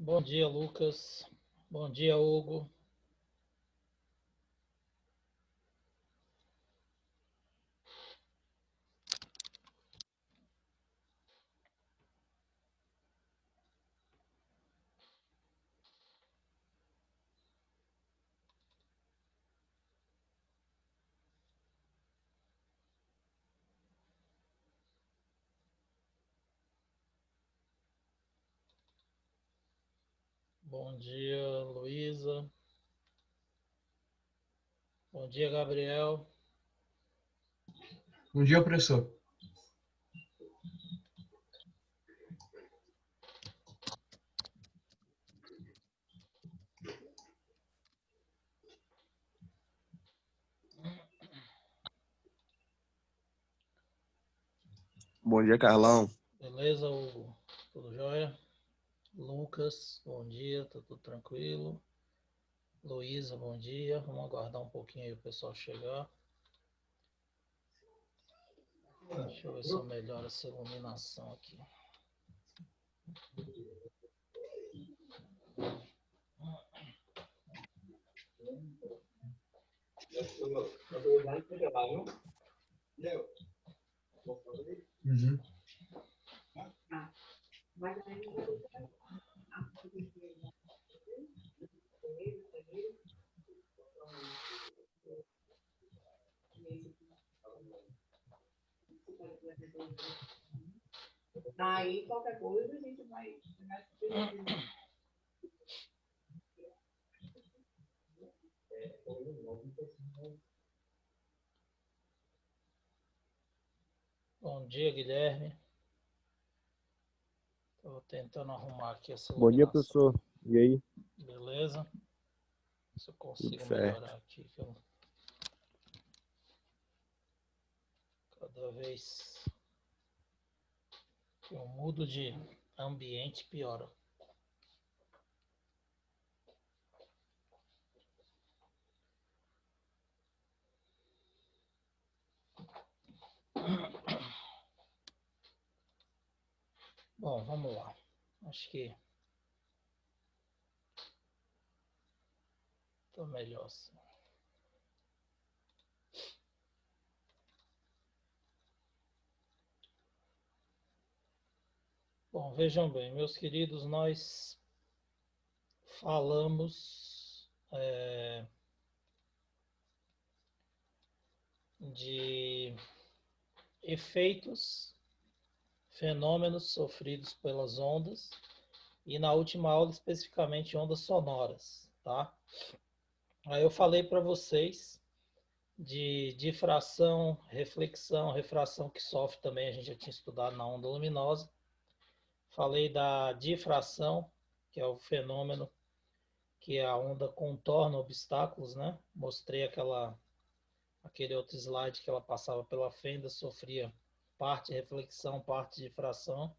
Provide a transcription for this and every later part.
Bom dia, Lucas. Bom dia, Hugo. Bom dia, Luísa. Bom dia, Gabriel. Bom dia, professor. Bom dia, Carlão. Beleza, Hugo? Tudo jóia? Lucas, bom dia, tá tudo tranquilo? Luísa, bom dia. Vamos aguardar um pouquinho aí o pessoal chegar. Deixa eu ver se eu melhoro essa iluminação aqui. Uhum. Aí, qualquer coisa, a gente vai. Bom dia, Guilherme. Estou tentando arrumar aqui essa Bom dia, iluminação. professor. E aí? Beleza? Se eu consigo Tudo certo. melhorar aqui. Cada vez que eu mudo de ambiente, piora. Bom, vamos lá. Acho que tá melhor assim. Bom, vejam bem, meus queridos, nós falamos de efeitos, fenômenos sofridos pelas ondas e na última aula especificamente ondas sonoras, tá? Aí eu falei para vocês de difração, reflexão, refração que sofre também, a gente já tinha estudado na onda luminosa. Falei da difração, que é o fenômeno que a onda contorna obstáculos, né? Mostrei aquele outro slide que ela passava pela fenda, sofria parte reflexão, parte difração.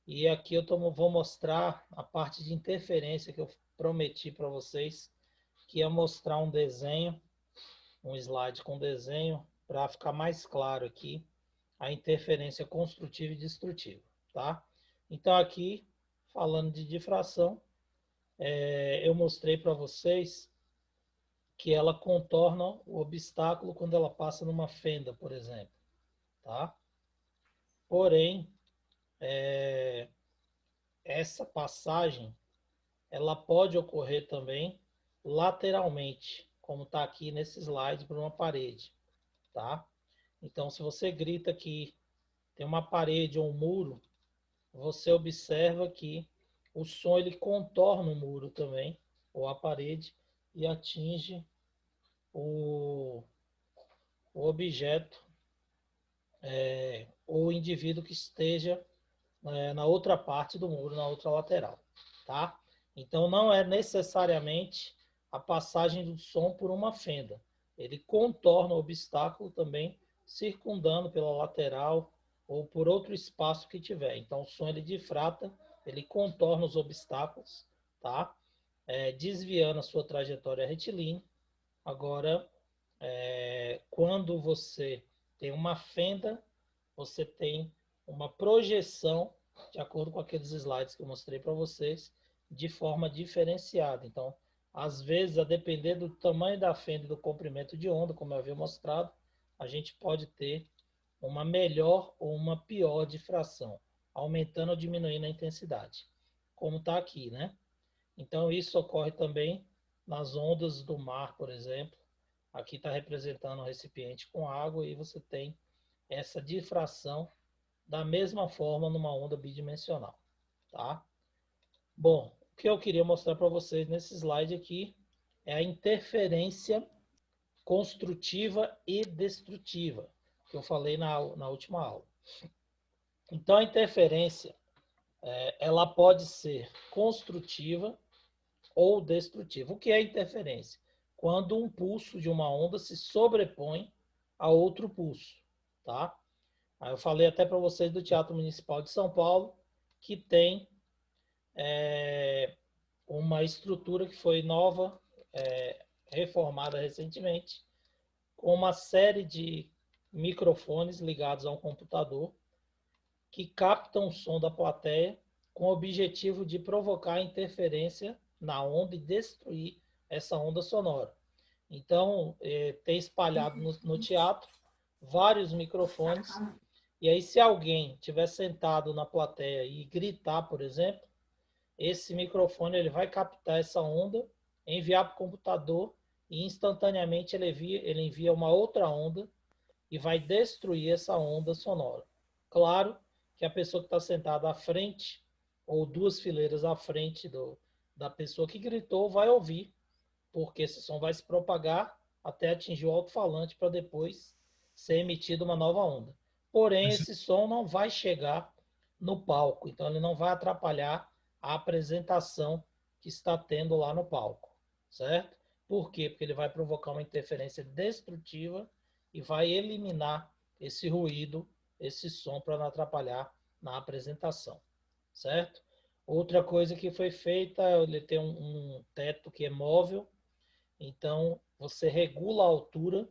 E aqui vou mostrar a parte de interferência que eu prometi para vocês, que é mostrar um desenho, um slide com desenho, para ficar mais claro aqui a interferência construtiva e destrutiva, tá? Então aqui, falando de difração, eu mostrei para vocês que ela contorna o obstáculo quando ela passa numa fenda, por exemplo, tá? Porém, essa passagem ela pode ocorrer também lateralmente, como está aqui nesse slide, por uma parede, tá? Então, se você grita que tem uma parede ou um muro, você observa que o som ele contorna o muro também, ou a parede, e atinge o objeto ou o indivíduo que esteja na outra parte do muro, na outra lateral, tá? Então não é necessariamente a passagem do som por uma fenda. Ele contorna o obstáculo também, circundando pela lateral ou por outro espaço que tiver. Então o som ele difrata, ele contorna os obstáculos, tá? Desviando a sua trajetória retilínea. Agora, quando você tem uma fenda, você tem uma projeção, de acordo com aqueles slides que eu mostrei para vocês, de forma diferenciada. Então, às vezes, a depender do tamanho da fenda e do comprimento de onda, como eu havia mostrado, a gente pode ter uma melhor ou uma pior difração, aumentando ou diminuindo a intensidade, como está aqui, né? Então, isso ocorre também nas ondas do mar, por exemplo. Aqui está representando um recipiente com água e você tem essa difração da mesma forma numa onda bidimensional, tá? Bom, o que eu queria mostrar para vocês nesse slide aqui é a interferência construtiva e destrutiva, que eu falei na última aula. Então, a interferência, ela pode ser construtiva ou destrutiva. O que é interferência? Quando um pulso de uma onda se sobrepõe a outro pulso, tá? Aí eu falei até para vocês do Teatro Municipal de São Paulo, que tem uma estrutura que foi nova, reformada recentemente, com uma série de microfones ligados a um computador que captam o som da plateia com o objetivo de provocar interferência na onda e destruir essa onda sonora. Então, tem espalhado no teatro vários microfones, e aí se alguém estiver sentado na plateia e gritar, por exemplo, esse microfone ele vai captar essa onda, enviar para o computador e instantaneamente ele envia uma outra onda e vai destruir essa onda sonora. Claro que a pessoa que está sentada à frente, ou duas fileiras à frente da pessoa que gritou, vai ouvir, porque esse som vai se propagar até atingir o alto-falante para depois ser emitida uma nova onda. Porém, esse som não vai chegar no palco, então ele não vai atrapalhar a apresentação que está tendo lá no palco, certo? Por quê? Porque ele vai provocar uma interferência destrutiva e vai eliminar esse ruído, esse som, para não atrapalhar na apresentação, certo? Outra coisa que foi feita, ele tem um teto que é móvel, então você regula a altura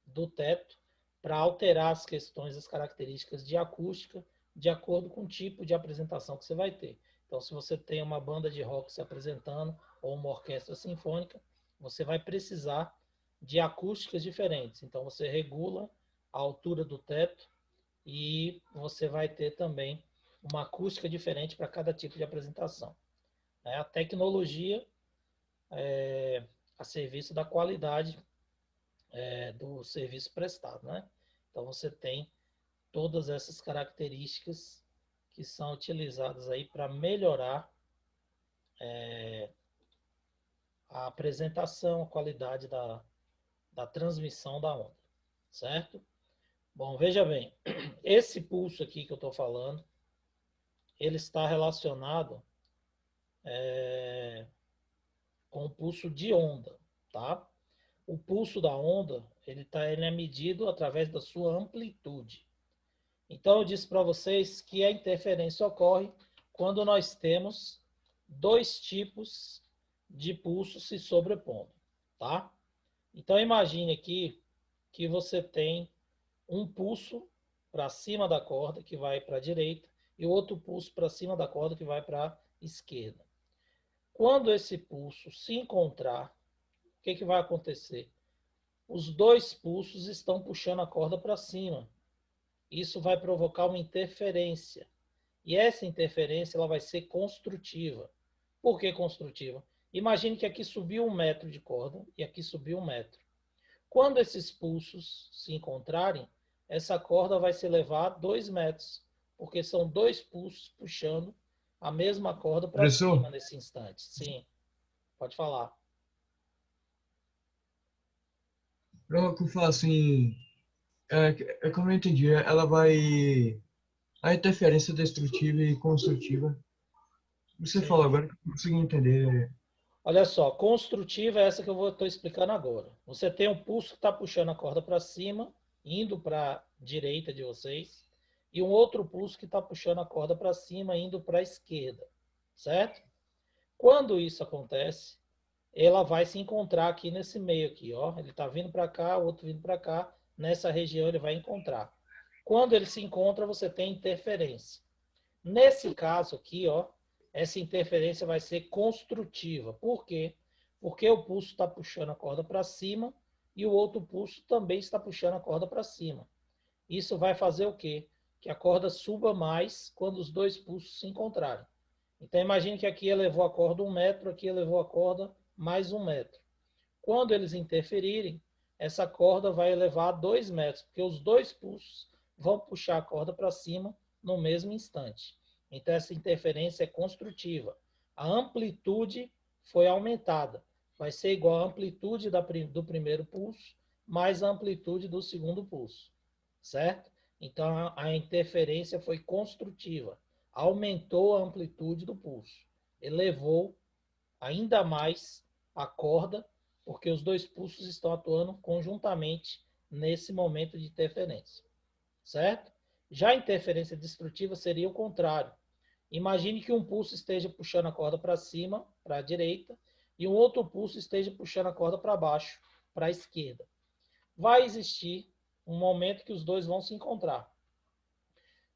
do teto para alterar as questões, as características de acústica, de acordo com o tipo de apresentação que você vai ter. Então, se você tem uma banda de rock se apresentando ou uma orquestra sinfônica, você vai precisar de acústicas diferentes. Então, você regula a altura do teto e você vai ter também uma acústica diferente para cada tipo de apresentação. A tecnologia é a serviço da qualidade do serviço prestado, né? Então, você tem todas essas características que são utilizadas aí para melhorar a apresentação, a qualidade da transmissão da onda, certo? Bom, veja bem, esse pulso aqui que eu estou falando, ele está relacionado com o pulso de onda, tá? O pulso da onda, ele é medido através da sua amplitude. Então, eu disse para vocês que a interferência ocorre quando nós temos dois tipos de pulso se sobrepondo, tá? Então, imagine aqui que você tem um pulso para cima da corda, que vai para a direita, e outro pulso para cima da corda, que vai para a esquerda. Quando esse pulso se encontrar, o que vai acontecer? Os dois pulsos estão puxando a corda para cima. Isso vai provocar uma interferência. E essa interferência ela vai ser construtiva. Por que construtiva? Imagine que aqui subiu 1 metro de corda e aqui subiu 1 metro. Quando esses pulsos se encontrarem, essa corda vai se elevar 2 metros, porque são dois pulsos puxando a mesma corda para cima nesse instante. Sim, pode falar. Para que eu falo assim, como eu entendi, ela vai. A interferência destrutiva e construtiva. Você falou agora que eu não consegui entender. Olha só, construtiva é essa que eu estou explicando agora. Você tem um pulso que está puxando a corda para cima, indo para a direita de vocês, e um outro pulso que está puxando a corda para cima, indo para a esquerda, certo? Quando isso acontece, ela vai se encontrar aqui nesse meio aqui, ó. Ele está vindo para cá, o outro vindo para cá, nessa região ele vai encontrar. Quando ele se encontra, você tem interferência. Nesse caso aqui, ó, essa interferência vai ser construtiva. Por quê? Porque o pulso está puxando a corda para cima e o outro pulso também está puxando a corda para cima. Isso vai fazer o quê? Que a corda suba mais quando os dois pulsos se encontrarem. Então imagine que aqui elevou a corda 1 metro, aqui elevou a corda mais 1 metro. Quando eles interferirem, essa corda vai elevar 2 metros, porque os dois pulsos vão puxar a corda para cima no mesmo instante. Então essa interferência é construtiva. A amplitude foi aumentada. Vai ser igual à amplitude do primeiro pulso mais a amplitude do segundo pulso. Certo? Então a interferência foi construtiva. Aumentou a amplitude do pulso. Elevou ainda mais a corda, porque os dois pulsos estão atuando conjuntamente nesse momento de interferência. Certo? Já a interferência destrutiva seria o contrário. Imagine que um pulso esteja puxando a corda para cima, para a direita, e um outro pulso esteja puxando a corda para baixo, para a esquerda. Vai existir um momento que os dois vão se encontrar.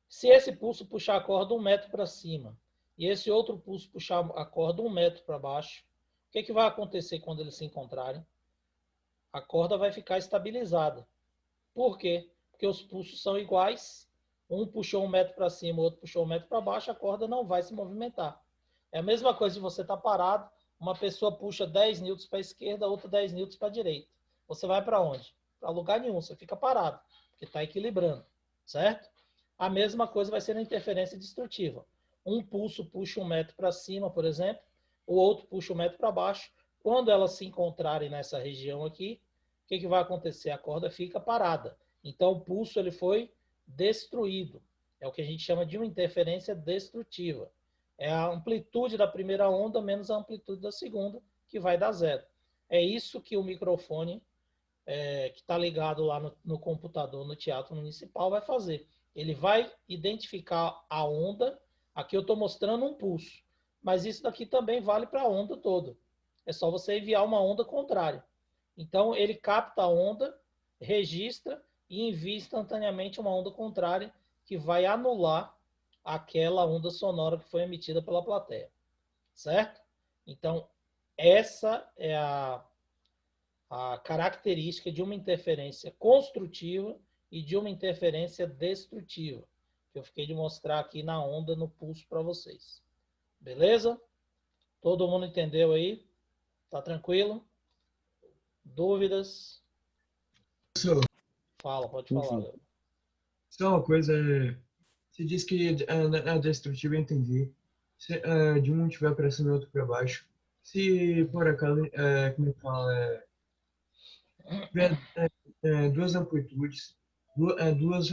Se esse pulso puxar a corda 1 metro para cima e esse outro pulso puxar a corda 1 metro para baixo, o que vai acontecer quando eles se encontrarem? A corda vai ficar estabilizada. Por quê? Porque os pulsos são iguais. Um puxou 1 metro para cima, o outro puxou 1 metro para baixo, a corda não vai se movimentar. É a mesma coisa de você estar parado, uma pessoa puxa 10 newtons para a esquerda, outra 10 newtons para a direita. Você vai para onde? Para lugar nenhum, você fica parado, porque está equilibrando, certo? A mesma coisa vai ser na interferência destrutiva. Um pulso puxa 1 metro para cima, por exemplo, o outro puxa 1 metro para baixo. Quando elas se encontrarem nessa região aqui, o que vai acontecer? A corda fica parada. Então o pulso ele foi destruído. É o que a gente chama de uma interferência destrutiva. É a amplitude da primeira onda menos a amplitude da segunda, que vai dar zero. É isso que o microfone que está ligado lá no computador, no Teatro Municipal, vai fazer. Ele vai identificar a onda. Aqui eu estou mostrando um pulso, mas isso daqui também vale para a onda toda. É só você enviar uma onda contrária. Então, ele capta a onda, registra e envia instantaneamente uma onda contrária que vai anular aquela onda sonora que foi emitida pela plateia. Certo? Então, essa é a característica de uma interferência construtiva e de uma interferência destrutiva, que eu fiquei de mostrar aqui na onda, no pulso para vocês. Beleza? Todo mundo entendeu aí? Tá tranquilo? Dúvidas? Professor, Fala, pode Sim, falar, sim. Léo. só uma coisa, você disse que a destrutiva eu entendi. Se de um estiver para cima e outro para baixo, se por acaso, como é que fala, tiver duas amplitudes, duas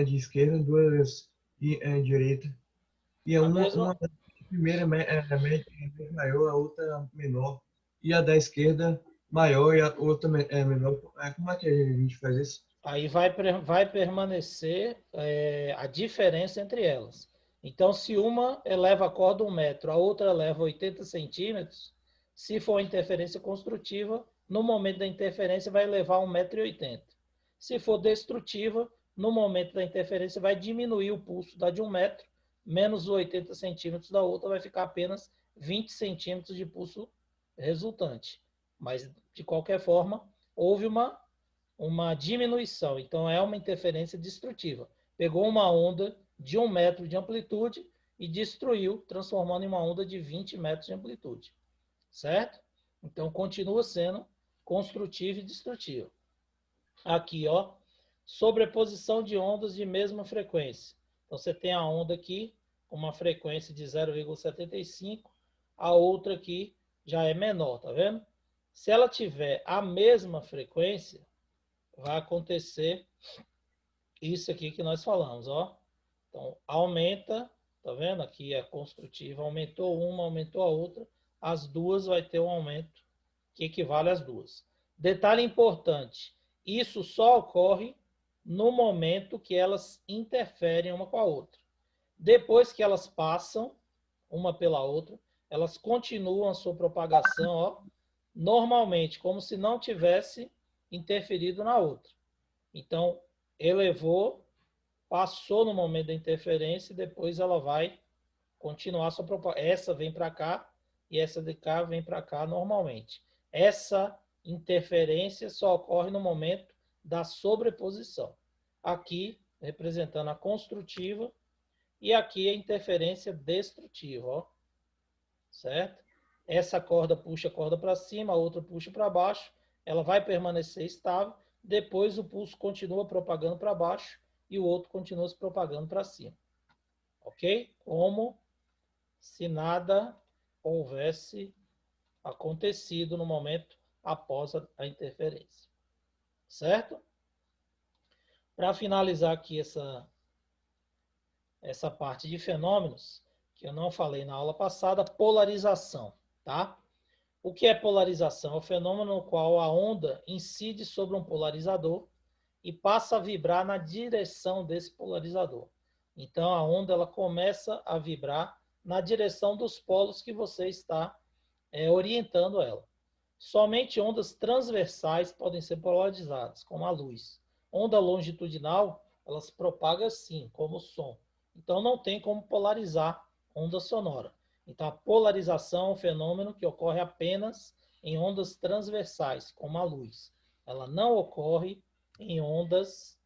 de esquerda, duas de direita, e A uma mesma, da primeira média maior, a outra menor, e a da esquerda maior e a outra menor. Como é que a gente faz isso? aí vai permanecer a diferença entre elas. Então, se uma eleva a corda 1 metro, a outra eleva 80 centímetros, se for interferência construtiva, no momento da interferência vai elevar 1,80 m. Se for destrutiva, no momento da interferência vai diminuir o pulso da de 1 metro, menos os 80 centímetros da outra, vai ficar apenas 20 centímetros de pulso resultante. Mas, de qualquer forma, houve uma diminuição. Então, é uma interferência destrutiva. Pegou uma onda de 1 metro de amplitude e destruiu, transformando em uma onda de 20 metros de amplitude. Certo? Então, continua sendo construtiva e destrutiva. Aqui, ó, sobreposição de ondas de mesma frequência. Então, você tem a onda aqui, com uma frequência de 0,75, a outra aqui já é menor, tá vendo? Se ela tiver a mesma frequência, vai acontecer isso aqui que nós falamos, ó. Então, aumenta, tá vendo? Aqui é construtiva, aumentou uma, aumentou a outra, as duas vai ter um aumento que equivale às duas. Detalhe importante, isso só ocorre no momento que elas interferem uma com a outra. Depois que elas passam uma pela outra, elas continuam a sua propagação, ó, normalmente, como se não tivesse interferido na outra. Então, elevou, passou no momento da interferência e depois ela vai continuar sua propagação. Essa vem para cá e essa de cá vem para cá normalmente. Essa interferência só ocorre no momento da sobreposição. Aqui, representando a construtiva, e aqui a interferência destrutiva, ó. Certo? Essa corda puxa a corda para cima, a outra puxa para baixo, ela vai permanecer estável, depois o pulso continua propagando para baixo e o outro continua se propagando para cima. Ok? Como se nada houvesse acontecido no momento após a interferência. Certo? Para finalizar aqui essa parte de fenômenos, que eu não falei na aula passada, polarização, tá? O que é polarização? É o fenômeno no qual a onda incide sobre um polarizador e passa a vibrar na direção desse polarizador. Então, a onda ela começa a vibrar na direção dos polos que você está orientando ela. Somente ondas transversais podem ser polarizadas, como a luz. Onda longitudinal, ela se propaga assim, como o som. Então, não tem como polarizar onda sonora. Então, a polarização é um fenômeno que ocorre apenas em ondas transversais, como a luz. Ela não ocorre em ondas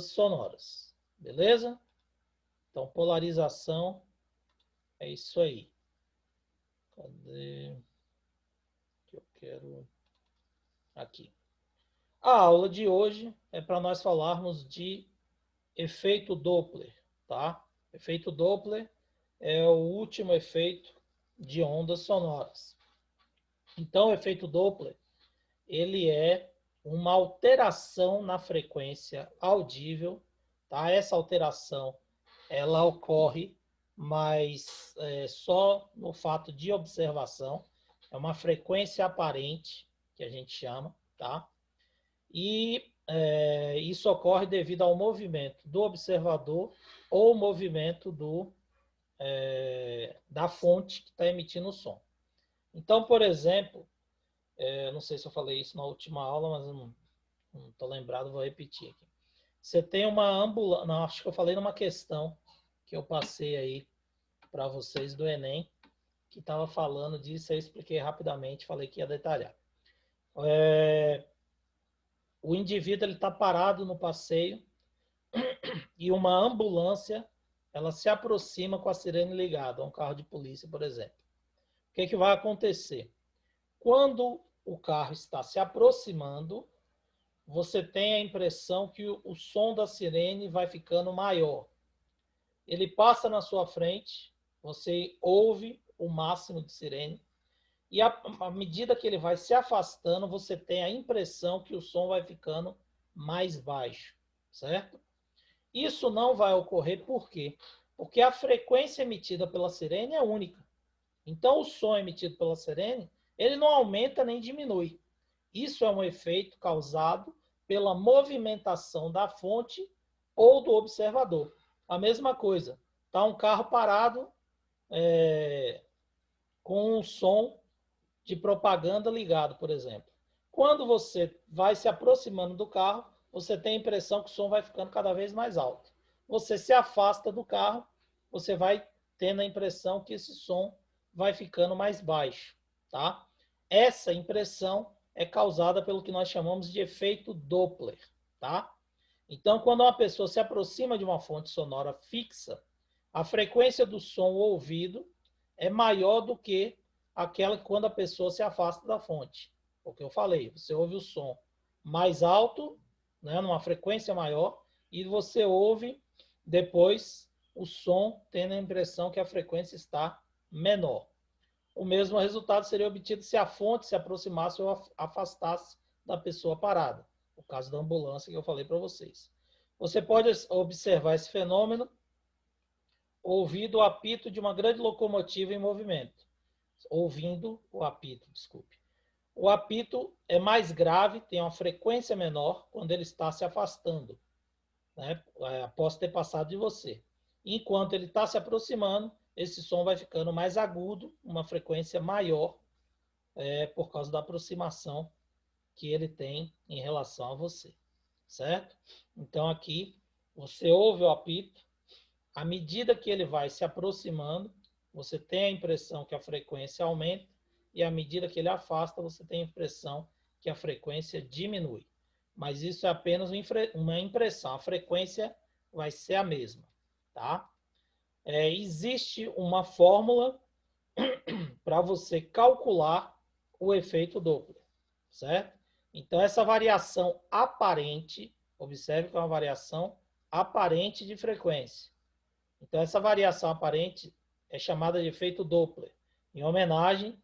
sonoras. Beleza? Então, polarização é isso aí. Cadê? Que eu quero... Aqui. A aula de hoje é para nós falarmos de efeito Doppler, tá? Efeito Doppler é o último efeito de ondas sonoras. Então, o efeito Doppler, ele é uma alteração na frequência audível, tá? Essa alteração, ela ocorre, mas só no fato de observação. É uma frequência aparente, que a gente chama, tá? E isso ocorre devido ao movimento do observador ou movimento da fonte que está emitindo o som. Então, por exemplo, não sei se eu falei isso na última aula, mas eu não estou lembrado, vou repetir aqui. Você tem uma ambulância, não, acho que eu falei numa questão que eu passei aí para vocês do Enem, que estava falando disso, eu expliquei rapidamente, falei que ia detalhar. O indivíduo está parado no passeio e uma ambulância ela se aproxima com a sirene ligada, um carro de polícia, por exemplo. O que vai acontecer? Quando o carro está se aproximando, você tem a impressão que o som da sirene vai ficando maior. Ele passa na sua frente, você ouve o máximo de sirene, e à medida que ele vai se afastando, você tem a impressão que o som vai ficando mais baixo, certo? Isso não vai ocorrer por quê? Porque a frequência emitida pela sirene é única. Então, o som emitido pela sirene, ele não aumenta nem diminui. Isso é um efeito causado pela movimentação da fonte ou do observador. A mesma coisa, está um carro parado com um som de propaganda ligado, por exemplo. Quando você vai se aproximando do carro, você tem a impressão que o som vai ficando cada vez mais alto. Você se afasta do carro, você vai tendo a impressão que esse som vai ficando mais baixo, tá? Essa impressão é causada pelo que nós chamamos de efeito Doppler, tá? Então, quando uma pessoa se aproxima de uma fonte sonora fixa, a frequência do som ouvido é maior do que aquela quando a pessoa se afasta da fonte. O que eu falei, você ouve o som mais alto, né, numa frequência maior, e você ouve depois o som tendo a impressão que a frequência está menor. O mesmo resultado seria obtido se a fonte se aproximasse ou afastasse da pessoa parada. O caso da ambulância que eu falei para vocês. Você pode observar esse fenômeno ouvindo o apito de uma grande locomotiva em movimento. Ouvindo o apito, desculpe. O apito é mais grave, tem uma frequência menor quando ele está se afastando, né, após ter passado de você. Enquanto ele está se aproximando, esse som vai ficando mais agudo, uma frequência maior, por causa da aproximação que ele tem em relação a você, certo? Então aqui você ouve o apito À medida que ele vai se aproximando, você tem a impressão que a frequência aumenta, e à medida que ele afasta, você tem a impressão que a frequência diminui. Mas isso é apenas uma impressão, a frequência vai ser a mesma, tá? Existe uma fórmula para você calcular o efeito Doppler, certo? Então, essa variação aparente, observe que é uma variação aparente de frequência. Então, essa variação aparente é chamada de efeito Doppler, em homenagem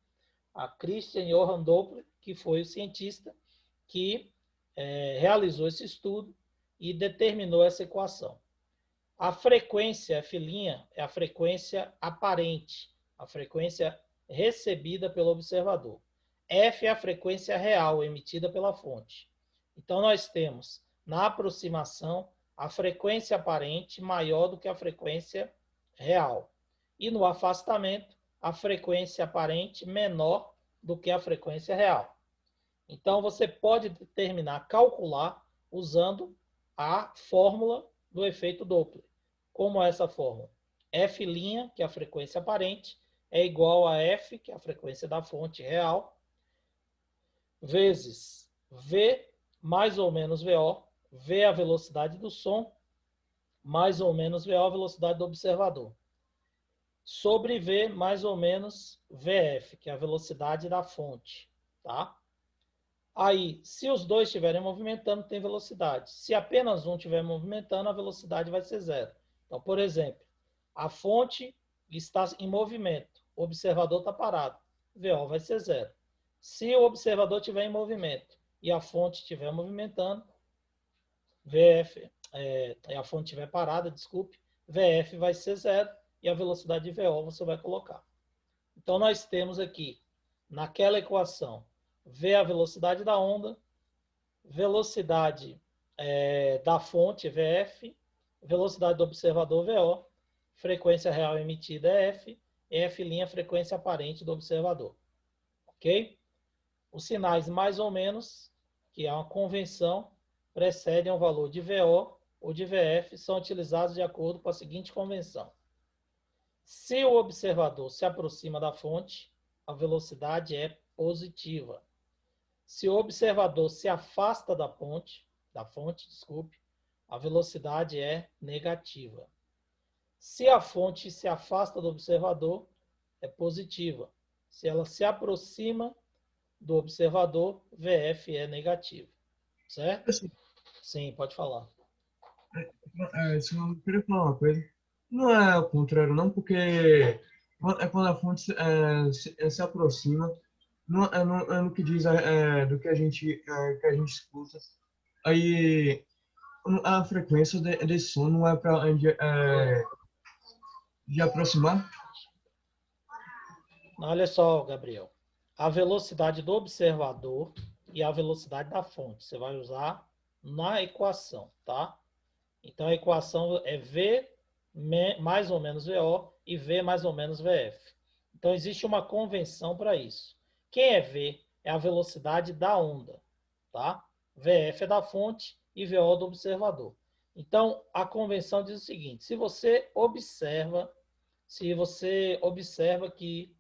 a Christian Johann Doppler, que foi o cientista que realizou esse estudo e determinou essa equação. A frequência F' é a frequência aparente, a frequência recebida pelo observador. F é a frequência real emitida pela fonte. Então, nós temos, na aproximação, a frequência aparente maior do que a frequência real. E no afastamento, a frequência aparente menor do que a frequência real. Então, você pode determinar, calcular, usando a fórmula do efeito Doppler. Como é essa fórmula? F', que é a frequência aparente, é igual a F, que é a frequência da fonte real, vezes V mais ou menos VO, V é a velocidade do som, mais ou menos VO a velocidade do observador, sobre V mais ou menos VF, que é a velocidade da fonte, tá? Aí, se os dois estiverem movimentando, tem velocidade. Se apenas um estiver movimentando, a velocidade vai ser zero. Então, por exemplo, a fonte está em movimento, o observador está parado, VO vai ser zero. Se o observador estiver em movimento e a fonte estiver movimentando, VF, a fonte estiver parada, desculpe, VF vai ser zero e a velocidade de VO você vai colocar. Então, nós temos aqui, naquela equação, V a velocidade da onda, velocidade da fonte, VF, velocidade do observador, VO, frequência real emitida é F, e F' frequência aparente do observador. Ok? Os sinais mais ou menos, que é uma convenção, precedem o valor de VO ou de VF, são utilizados de acordo com a seguinte convenção. Se o observador se aproxima da fonte, a velocidade é positiva. Se o observador se afasta da fonte, a velocidade é negativa. Se a fonte se afasta do observador, é positiva. Se ela se aproxima do observador, VF é negativo. Certo? Assim, Sim, pode falar. só queria falar uma coisa. Não é ao contrário, não, porque quando a fonte se aproxima, no que diz do que que a gente escuta. Aí a frequência desse som não é para de aproximar. Olha só, Gabriel. A velocidade do observador e a velocidade da fonte. Você vai usar na equação, tá? Então, a equação é V mais ou menos VO e V mais ou menos VF. Então, existe uma convenção para isso. Quem é V é a velocidade da onda, tá? VF é da fonte e VO do observador. Então, a convenção diz o seguinte, se você observa que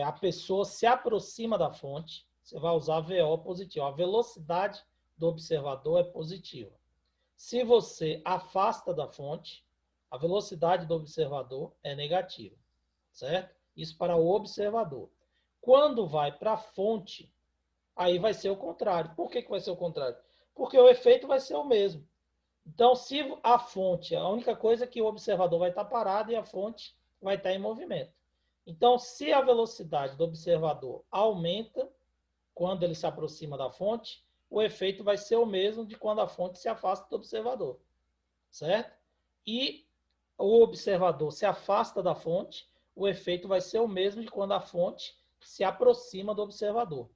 a pessoa se aproxima da fonte, você vai usar VO positivo. A velocidade do observador é positiva. Se você afasta da fonte, a velocidade do observador é negativa, certo? Isso para o observador. Quando vai para a fonte, aí vai ser o contrário. Por que vai ser o contrário? Porque o efeito vai ser o mesmo. Então, se a fonte, a única coisa é que o observador vai estar parado e a fonte vai estar em movimento. Então, se a velocidade do observador aumenta quando ele se aproxima da fonte, o efeito vai ser o mesmo de quando a fonte se afasta do observador, certo? E o observador se afasta da fonte, o efeito vai ser o mesmo de quando a fonte se aproxima do observador,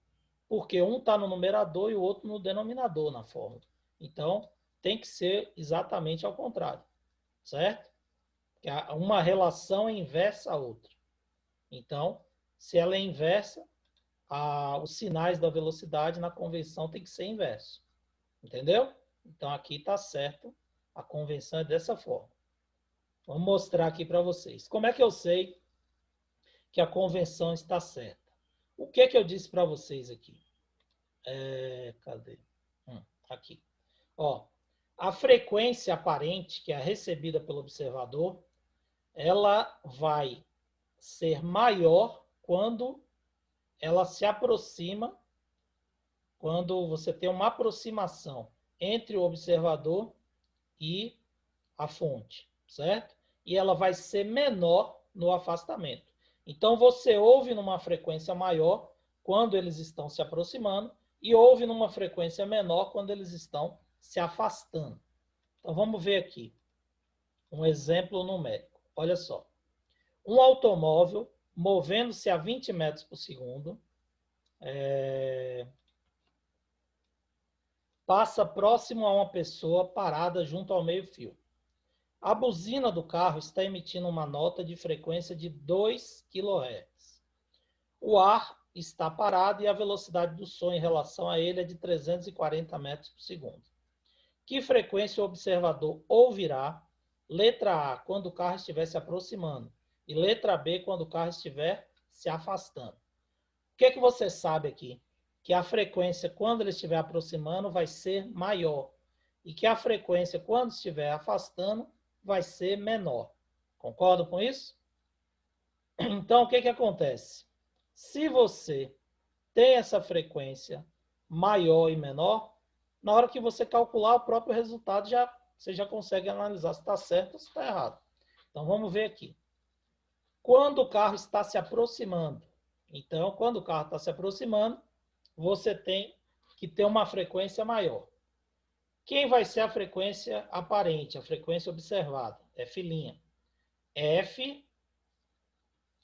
porque um está no numerador e o outro no denominador na fórmula. Então, tem que ser exatamente ao contrário, certo? Uma relação é inversa à outra. Então, se ela é inversa, os sinais da velocidade na convenção tem que ser inverso. Entendeu? Então, aqui está certo. A convenção é dessa forma. Vamos mostrar aqui para vocês. Como é que eu sei que a convenção está certa? O que é que eu disse para vocês aqui? Cadê? Aqui. Ó, a frequência aparente, que é recebida pelo observador, ela vai ser maior quando ela se aproxima, quando você tem uma aproximação entre o observador e a fonte, certo? E ela vai ser menor no afastamento. Então, você ouve numa frequência maior quando eles estão se aproximando e ouve numa frequência menor quando eles estão se afastando. Então, vamos ver aqui um exemplo numérico. Olha só. Um automóvel movendo-se a 20 metros por segundo passa próximo a uma pessoa parada junto ao meio-fio. A buzina do carro está emitindo uma nota de frequência de 2 kHz. O ar está parado e a velocidade do som em relação a ele é de 340 metros por segundo. Que frequência o observador ouvirá? Letra A, quando o carro estiver se aproximando. E letra B, quando o carro estiver se afastando. O que você sabe aqui? Que a frequência, quando ele estiver aproximando, vai ser maior. E que a frequência, quando estiver afastando, vai ser menor. Concorda com isso? Então, o que acontece? Se você tem essa frequência maior e menor, na hora que você calcular o próprio resultado, você já consegue analisar se está certo ou se está errado. Então, vamos ver aqui. Quando o carro está se aproximando, então, quando o carro está se aproximando, você tem que ter uma frequência maior. Quem vai ser a frequência aparente, a frequência observada? F'. F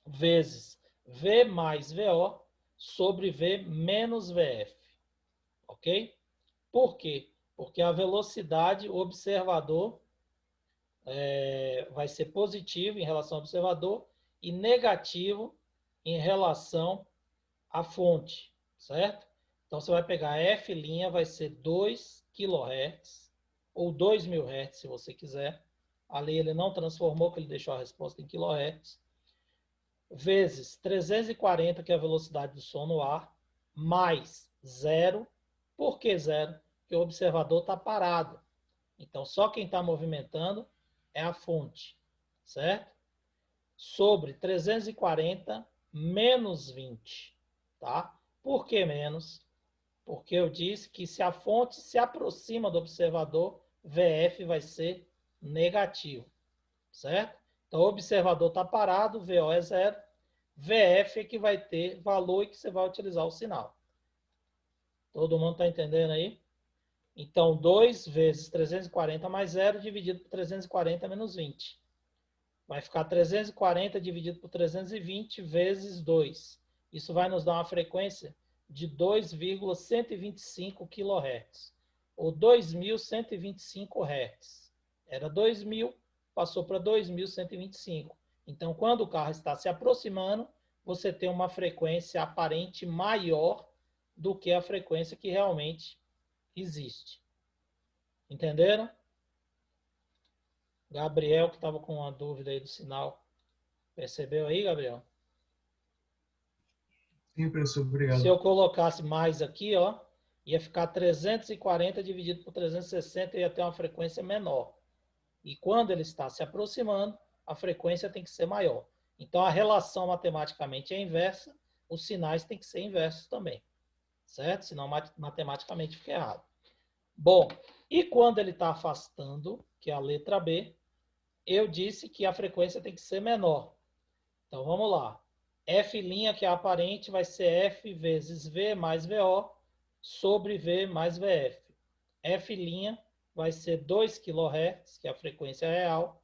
vezes V mais VO sobre V menos VF. Ok? Por quê? Porque a velocidade, o observador vai ser positivo em relação ao observador e negativo em relação à fonte, certo? Então, você vai pegar F', vai ser 2 kHz, ou 2.000 Hz, se você quiser. Ali ele não transformou, que ele deixou a resposta em kHz, vezes 340, que é a velocidade do som no ar, mais zero. Por que zero? Porque o observador está parado. Então, só quem está movimentando é a fonte, certo? Sobre 340 menos 20, tá? Por que menos? Porque eu disse que se a fonte se aproxima do observador, VF vai ser negativo, certo? Então, o observador está parado, VO é zero, VF é que vai ter valor e que você vai utilizar o sinal. Todo mundo está entendendo aí? Então, 2 vezes 340 mais 0 dividido por 340 menos 20. Vai ficar 340 dividido por 320 vezes 2. Isso vai nos dar uma frequência de 2,125 kHz, ou 2.125 Hz. Era 2.000, passou para 2.125. Então, quando o carro está se aproximando, você tem uma frequência aparente maior do que a frequência que realmente existe. Entenderam? Gabriel, que estava com uma dúvida aí do sinal. Percebeu aí, Gabriel? Sim, professor, obrigado. Se eu colocasse mais aqui, ó, ia ficar 340 dividido por 360 e ia ter uma frequência menor. E quando ele está se aproximando, a frequência tem que ser maior. Então, a relação matematicamente é inversa, os sinais têm que ser inversos também. Certo? Senão, matematicamente fica errado. Bom, e quando ele está afastando, que é a letra B, eu disse que a frequência tem que ser menor. Então, vamos lá. F', que é aparente, vai ser F vezes V mais VO sobre V mais VF. F' vai ser 2 kHz, que é a frequência real.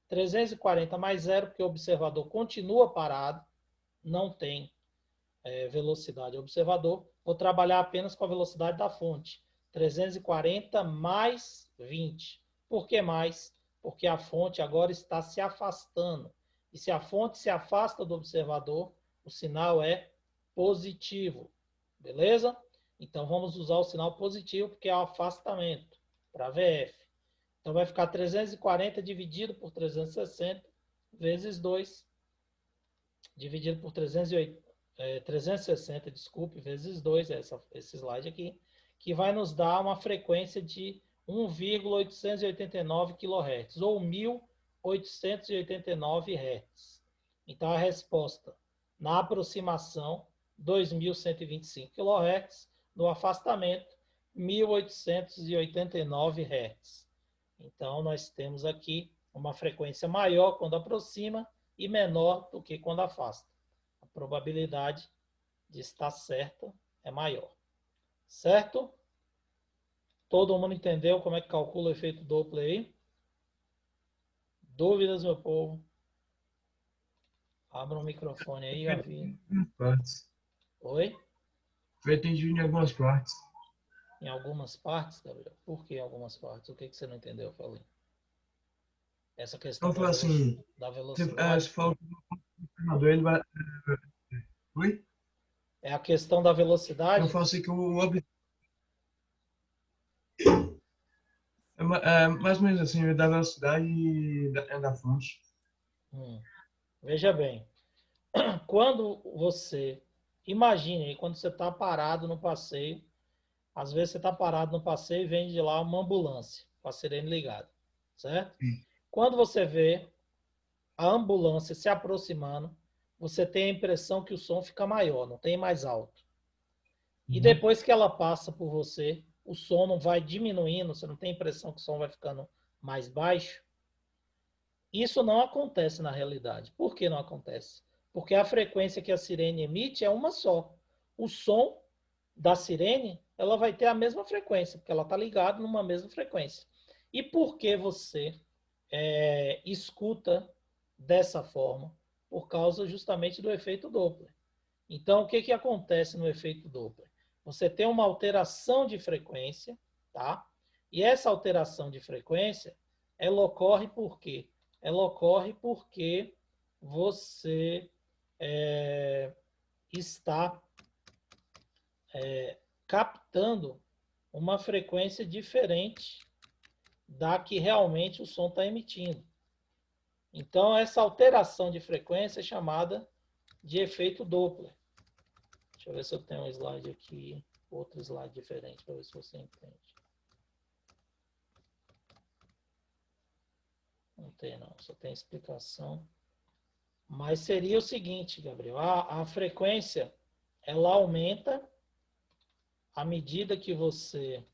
340 mais 0, porque o observador continua parado, não tem velocidade observador. Vou trabalhar apenas com a velocidade da fonte. 340 mais 20. Por que mais? Porque a fonte agora está se afastando. E se a fonte se afasta do observador, o sinal é positivo. Beleza? Então, vamos usar o sinal positivo, porque é o afastamento, para VF. Então, vai ficar 340 dividido por 360 vezes 2, dividido por 360, desculpe, vezes 2, esse slide aqui, que vai nos dar uma frequência de 1,889 kHz, ou 1.889 Hz. Então, a resposta, na aproximação, 2.125 kHz, no afastamento, 1.889 Hz. Então, nós temos aqui uma frequência maior quando aproxima e menor do que quando afasta. A probabilidade de estar certa é maior. Certo? Todo mundo entendeu como é que calcula o efeito Doppler aí? Dúvidas, meu povo? Abra o microfone aí, Gavino. Oi? Eu entendi em algumas partes. Em algumas partes, Gabriel? Por que em algumas partes? O que você não entendeu, Paulinho? Essa questão Eu falo assim, da você velocidade? falou que o computador ele vai... Oi? É a questão da velocidade? Eu falo assim que mais ou menos assim, da velocidade e da fonte. Veja bem, quando você... Imagine aí, quando você está parado no passeio, às vezes você está parado no passeio e vem de lá uma ambulância com a sirene ligada, certo? Sim. Quando você vê a ambulância se aproximando, você tem a impressão que o som fica maior, não tem mais alto. E depois que ela passa por você, o som não vai diminuindo, você não tem a impressão que o som vai ficando mais baixo. Isso não acontece na realidade. Por que não acontece? Porque a frequência que a sirene emite é uma só. O som da sirene, ela vai ter a mesma frequência, porque ela está ligada numa mesma frequência. E por que você escuta dessa forma? Por causa justamente do efeito Doppler. Então, o que acontece no efeito Doppler? Você tem uma alteração de frequência, tá? E essa alteração de frequência, ela ocorre por quê? Ela ocorre porque você está captando uma frequência diferente da que realmente o som está emitindo. Então, essa alteração de frequência é chamada de efeito Doppler. Deixa eu ver se eu tenho um slide aqui, outro slide diferente, para ver se você entende. Não tem não, só tem explicação. Mas seria o seguinte, Gabriel, a frequência, ela aumenta à medida que você